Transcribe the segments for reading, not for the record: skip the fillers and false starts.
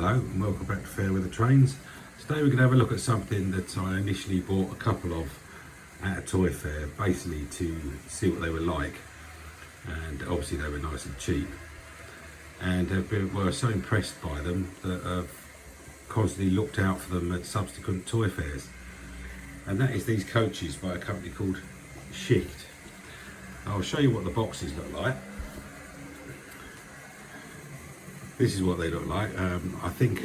Hello and welcome back to Fair Weather Trains. Today we're going to have a look at something that I initially bought a couple of at a toy fair, basically to see what they were like, and obviously they were nice and cheap, and were so impressed by them that I've constantly looked out for them at subsequent toy fairs. And that is these coaches by a company called Schicht. I'll show you what the boxes look like. This is what they look like. I think,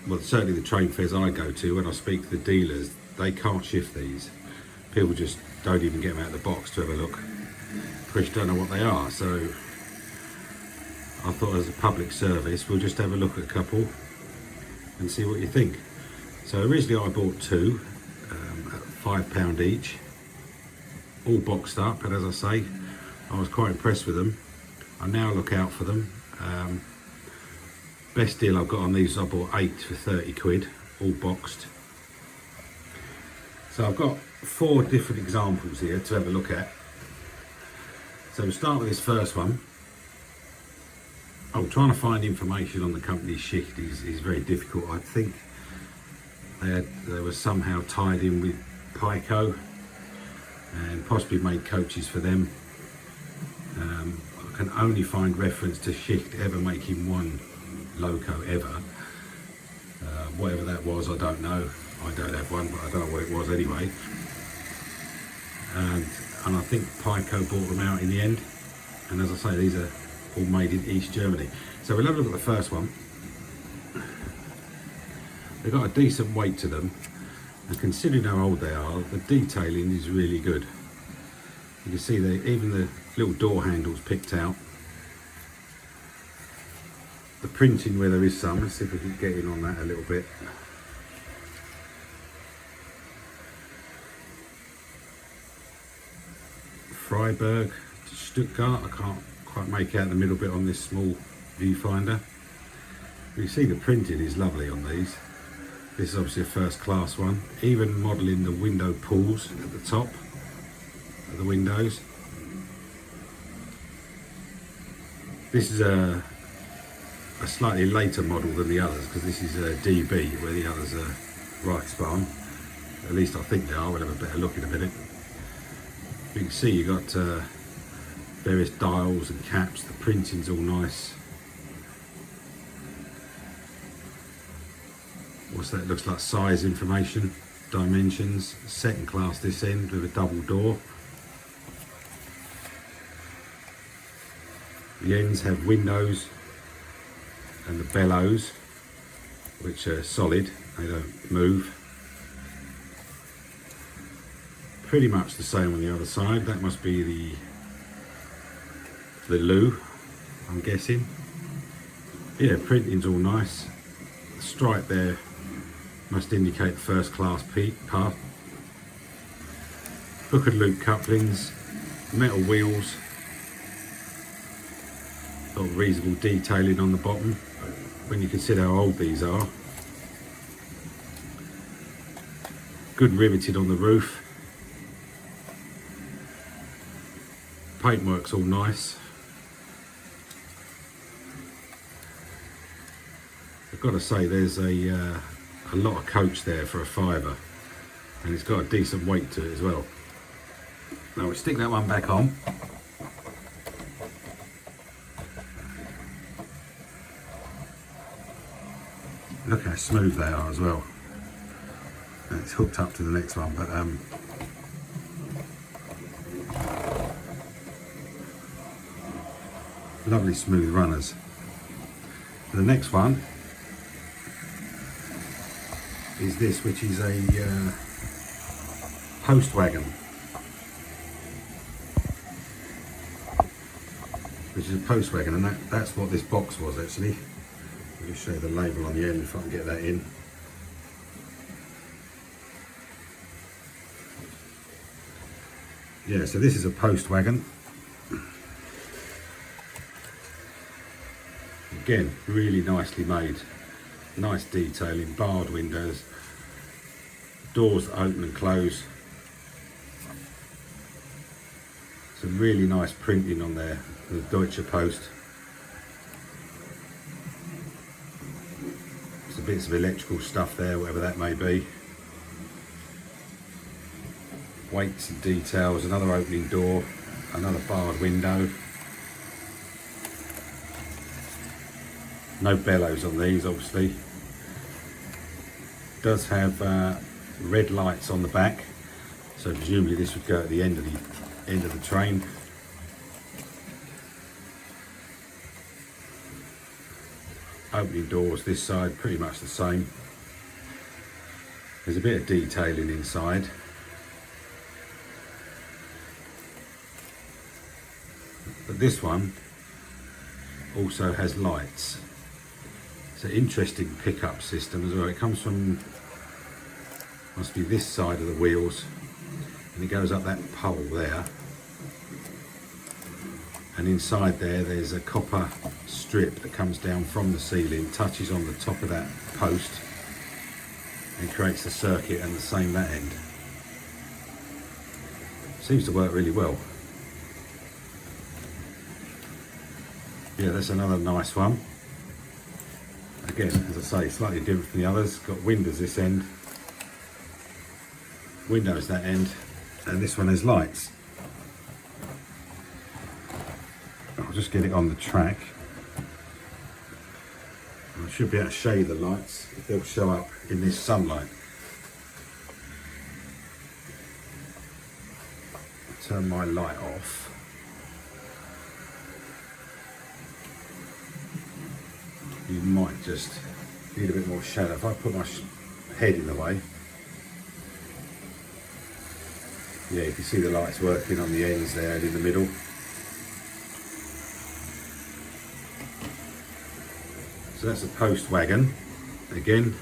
well, certainly the train fairs I go to, when I speak to the dealers, they can't shift these. People just don't even get them out of the box to have a look. Pretty don't know what they are, so I thought as a public service, we'll just have a look at a couple and see what you think. So originally I bought two at £5 each, all boxed up, and as I say, I was quite impressed with them. I now look out for them. Best deal I've got on these, I bought 8 for 30 quid, all boxed. So I've got 4 different examples here to have a look at. So we'll start with this first one. I'm trying to find information on the company Schicht is very difficult. I think they were somehow tied in with Pico and possibly made coaches for them. I can only find reference to Schicht ever making one loco ever. Whatever that was, I don't know. I don't have one, but I don't know what it was anyway. And I think Pico bought them out in the end. And as I say, these are all made in East Germany. So we'll have a look at the first one. They've got a decent weight to them, and considering how old they are, the detailing is really good. You can see even the little door handles picked out. The printing where there is some, let's see if we can get in on that a little bit. Freiburg to Stuttgart, I can't quite make out the middle bit on this small viewfinder. You see the printing is lovely on these. This is obviously a first class one. Even modelling the window pulls at the top of the windows. This is a slightly later model than the others, because this is a DB where the others are Reichsbahn. At least I think they are. We'll have a better look in a minute. You can see you've got various dials and caps. The printing's all nice. What's that? Looks like size information, dimensions. Second class this end with a double door. The ends have windows and the bellows, which are solid, they don't move. Pretty much the same on the other side. That must be the loo, I'm guessing. Yeah, printing's all nice. The stripe there must indicate the first class part. Hook and loop couplings, metal wheels. Got reasonable detailing on the bottom when you consider how old these are. Good riveted on the roof. Paintwork's all nice. I've got to say there's a lot of coach there for a £5, and it's got a decent weight to it as well. Now we'll stick that one back on. Look how smooth they are as well. And it's hooked up to the next one, but lovely smooth runners. The next one is this, which is a post wagon, and that's what this box was actually. Let me show you the label on the end if I can get that in. Yeah, so this is a post wagon. Again, really nicely made. Nice detailing, barred windows, doors that open and close. Some really nice printing on there, the Deutsche Post. bits of electrical stuff there, whatever that may be. Weights and details, another opening door, another barred window. No bellows on these, obviously. Does have red lights on the back, so presumably this would go at the end of the train. Opening doors this side, pretty much the same. There's a bit of detailing inside. But this one also has lights. It's an interesting pickup system as well. It comes from, must be this side of the wheels, and it goes up that pole there. And inside there's a copper strip that comes down from the ceiling, touches on the top of that post, and creates the circuit, and the same that end. Seems to work really well. Yeah, that's another nice one. Again, as I say, slightly different from the others. Got windows this end, windows that end, and this one has lights. I'll just get it on the track. I should be able to show you the lights, if they'll show up in this sunlight. Turn my light off. You might just need a bit more shadow. If I put my head in the way, yeah, you can see the lights working on the ends there and in the middle. So that's a post wagon. Again,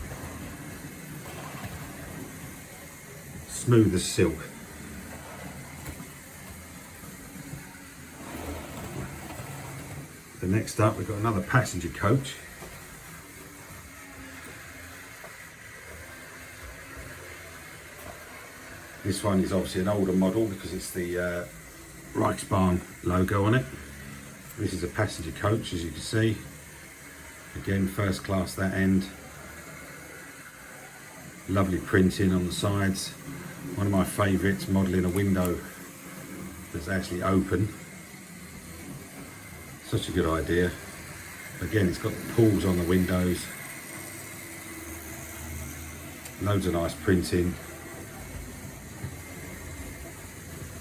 smooth as silk. The next up, we've got another passenger coach. This one is obviously an older model because it's the Reichsbahn logo on it. This is a passenger coach, as you can see. Again, first class that end. Lovely printing on the sides. One of my favourites, modelling a window that's actually open. Such a good idea. Again, it's got pulls on the windows. Loads of nice printing.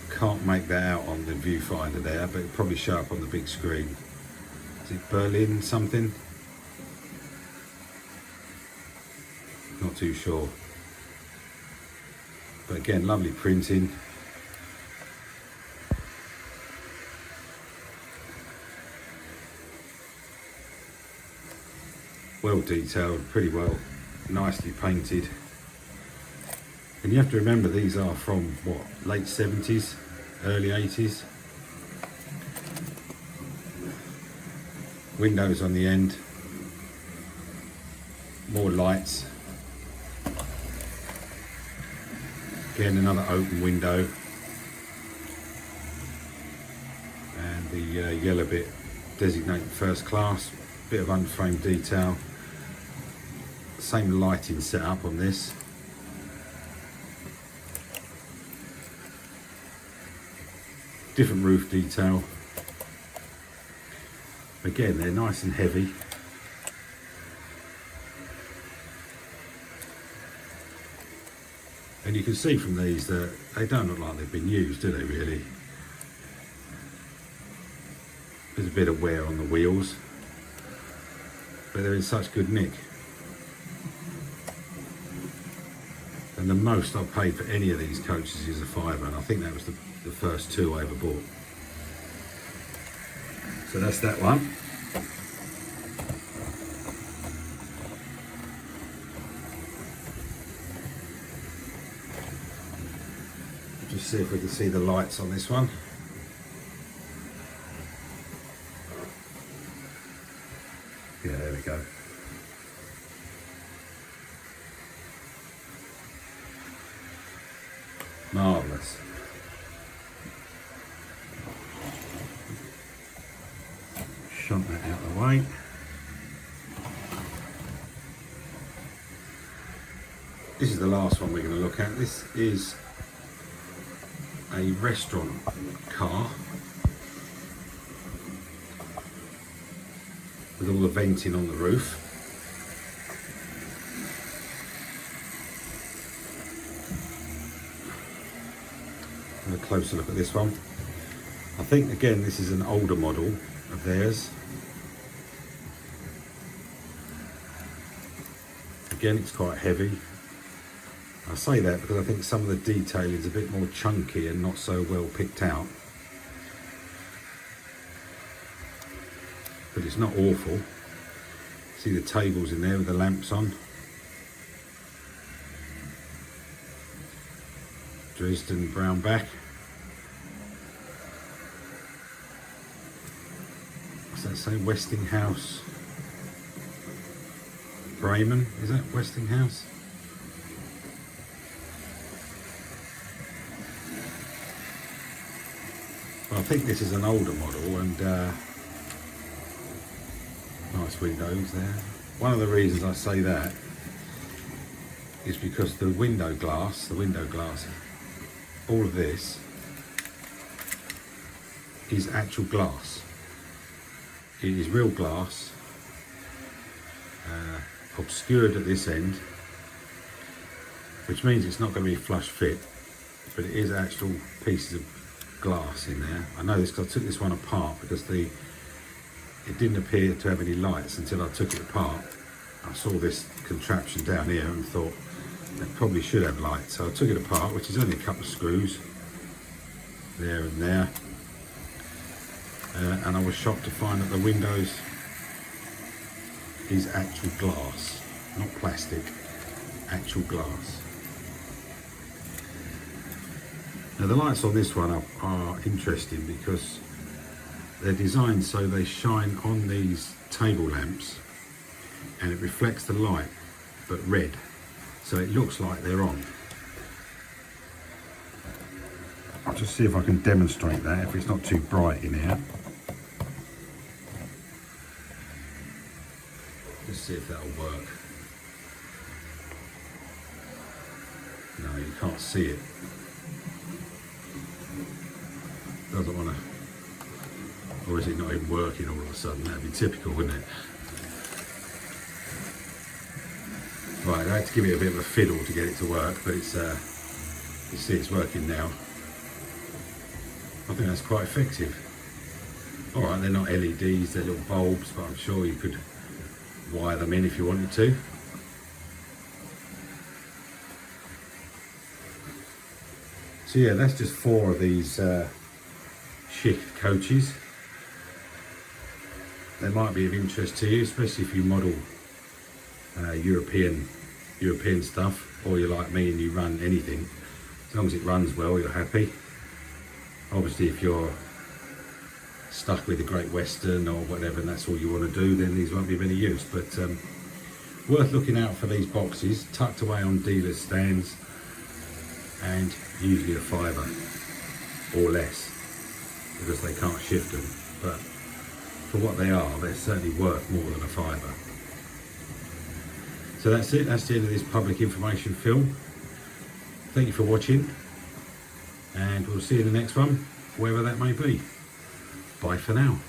Can't make that out on the viewfinder there, but it'll probably show up on the big screen. Is it Berlin something? Not too sure. But again, lovely printing. Well detailed, pretty well, nicely painted. And you have to remember these are from what, late 70s, early 80s. Windows on the end, more lights. Again, another open window, and the yellow bit designated first class. Bit of unframed detail. Same lighting setup on this. Different roof detail. Again, they're nice and heavy. And you can see from these that they don't look like they've been used, do they really? There's a bit of wear on the wheels, but they're in such good nick. And the most I've paid for any of these coaches is a £5, and I think that was the first two I ever bought. So that's that one. Just see if we can see the lights on this one. Yeah, there we go. Marvellous. Shut that out of the way. This is the last one we're going to look at. This is a restaurant car with all the venting on the roof. A closer look at this one. I think again this is an older model of theirs. Again, it's quite heavy. I say that because I think some of the detail is a bit more chunky and not so well picked out. But it's not awful. See the tables in there with the lamps on. Dresden brown back. What's that say? Westinghouse. Bremen, is that Westinghouse? Well, I think this is an older model and nice windows there. One of the reasons I say that is because the window glass, all of this is actual glass. It is real glass, obscured at this end, which means it's not going to be flush fit, but it is actual pieces of glass in there. I know this because I took this one apart because it didn't appear to have any lights until I took it apart. I saw this contraption down here and thought it probably should have lights, so I took it apart, which is only a couple of screws there and there, and I was shocked to find that the windows is actual glass, not plastic, actual glass. Now the lights on this one are interesting because they're designed so they shine on these table lamps and it reflects the light but red, so it looks like they're on. I'll just see if I can demonstrate that if it's not too bright in here. Let's see if that'll work. No, you can't see it. Doesn't want to, or is it not even working all of a sudden? That'd be typical, wouldn't it? Right, I had to give it a bit of a fiddle to get it to work, but it's, you see it's working now. I think that's quite effective. All right, they're not LEDs, they're little bulbs, but I'm sure you could wire them in if you wanted to. So yeah, that's just 4 of these Schicht coaches. They might be of interest to you, especially if you model European stuff, or you're like me and you run anything. As long as it runs well, you're happy. Obviously, if you're stuck with the Great Western or whatever and that's all you want to do, then these won't be of any use. But worth looking out for these boxes, tucked away on dealers' stands, and usually a £5 or less because they can't shift them. But for what they are, they're certainly worth more than a £5. So that's it, that's the end of this public information film. Thank you for watching, and we'll see you in the next one, wherever that may be. Bye for now.